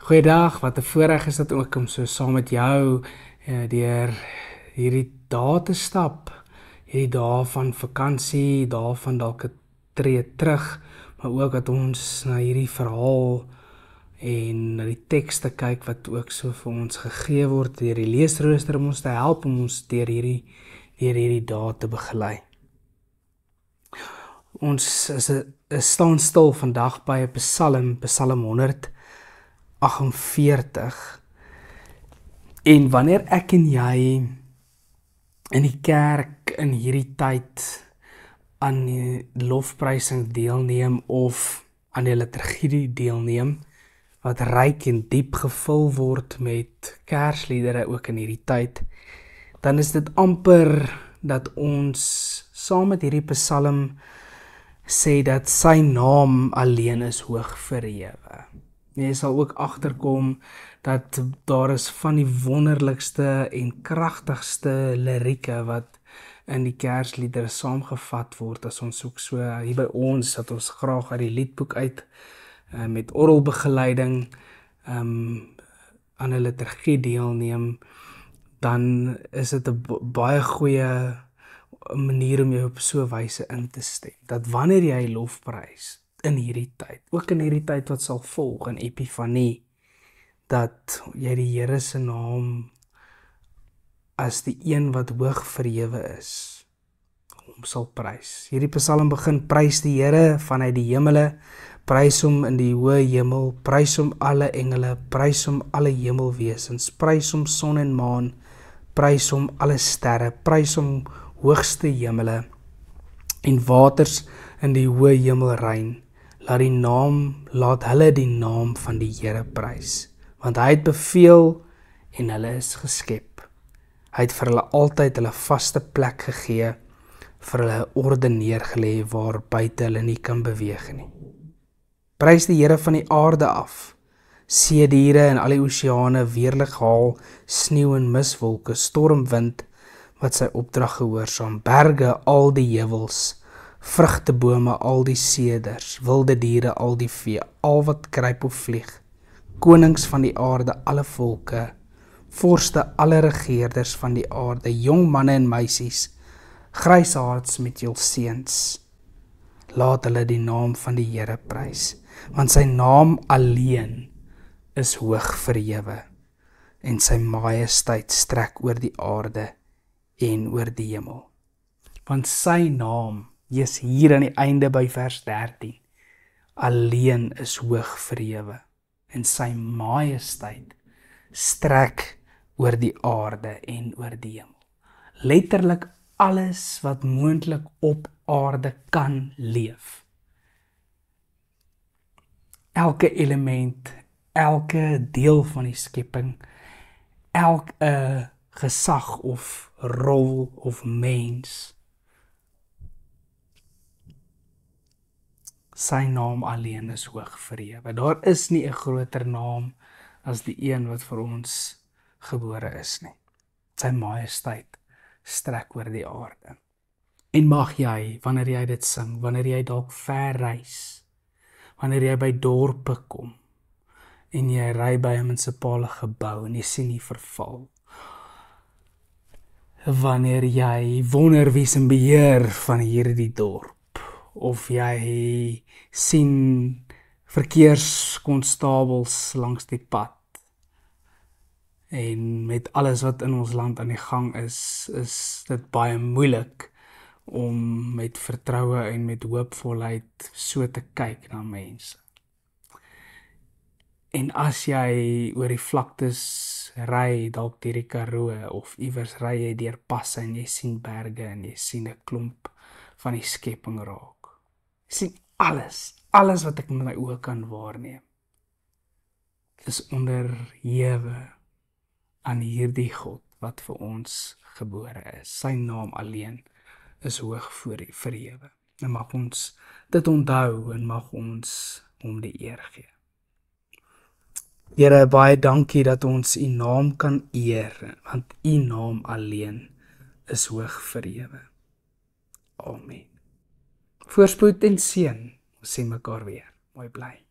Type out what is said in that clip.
Goeiedag, wat 'n voorreg is dit ook om so saam met jou deur hierdie dae te stap. Hierdie dae van vakansie, dae van dalk 'n tree terug, maar ook dat ons na hierdie verhaal en na die tekste kyk wat ook so vir ons gegee word deur die leesrooster om ons te help om ons deur hierdie dae te begelei. Ons staan stil vandag by 'n Psalm 148. En wanneer ek en jy in die kerk in hierdie tyd aan die lofprysing deelneem of aan die liturgie deelneem, wat ryk en diep gevul word met kersliedere ook in hierdie tyd, dan is dit amper dat ons saam met hierdie Psalm sê dat sy naam alleen is hoog verhewe. Jy sal ook agterkom dat daar is van die wonderlikste en kragtigste lirieke wat in die kersliedere saamgevat word. As ons ook so hier by ons, dat ons graag uit die liedboek uit met orgelbegeleiding aan 'n liturgie deelneem, dan is dit 'n baie goeie manier om jou op so 'n wyse in te stem. Dat wanneer jy lofprys in hierdie tyd, ook in hierdie tyd wat sal volg in Epifanie, dat jy die Here se naam as die een wat hoog verhewe is, hom sal prys. Hierdie Psalm begin: prys die Here vanuit die hemele, prys hom in die hoë hemel, prys hom alle engele, prys hom alle hemelwesens, prys hom son en maan, prys hom alle sterre, prys hom hoogste hemele en waters in die hoë hemel rein. Laat hulle die naam van die Here prys, want hy het beveel en hulle is geskep. Hy het vir hulle altyd hulle vaste plek gegee, vir hulle orde neergelê waar buite hulle nie kan beweeg nie. Prys die Here van die aarde af, seediere en al die oseane, weerlig haal, sneeu en miswolke, stormwind wat sy opdrag gehoorsaam, berge al die heuwels, vrugtebome al die seders, wilde diere al die vee, al wat kruip of vlieg, konings van die aarde alle volke, vorste alle regeerders van die aarde, jong manne en meisies, grysaards met jul seuns, laat hulle die naam van die Here prys, want sy naam alleen is hoog verhewe en sy majesteit strek oor die aarde en oor die hemel. Want sy naam, jy's hier aan die einde by vers 13, alleen is hoog verhewe en sy majesteit strek oor die aarde en oor die hemel. Letterlik alles wat moontlik op aarde kan leef. Elke element, elke deel van die skepping, elke gesag of rol of mens, sy naam alleen is hoog verhewe. Daar is nie 'n groter naam as die een wat vir ons gebore is nie. Sy majesteit strek oor die aarde. En mag jy, wanneer jy dit sing, wanneer jy dalk ver reis, wanneer jy by dorpe kom, en jy ry by 'n munisipale gebou en jy sien die verval, wanneer jy wonder wie's in beheer van hierdie dorp, of jy sien verkeerskonstabels langs die pad, en met alles wat in ons land aan die gang is dit baie moeilik om met vertroue en met hoopvolheid so te kyk na mense. En as jy oor die vlaktes ry, dalk deur die Karoo, of iewers ry jy deur passe en jy sien berge en jy sien 'n klomp van die skepping raak. Jy sien alles wat ek met my oë kan waarneem, is onderhewe aan hierdie God wat vir ons gebore is. Sy naam alleen is hoog verhewe. En mag ons dit onthou en mag ons hom die eer gee. Here, baie dankie dat ons u naam kan eer, want u naam alleen is hoog verhewe. Amen. Voorspoed en seën. Ons sien mekaar weer. Mooi bly.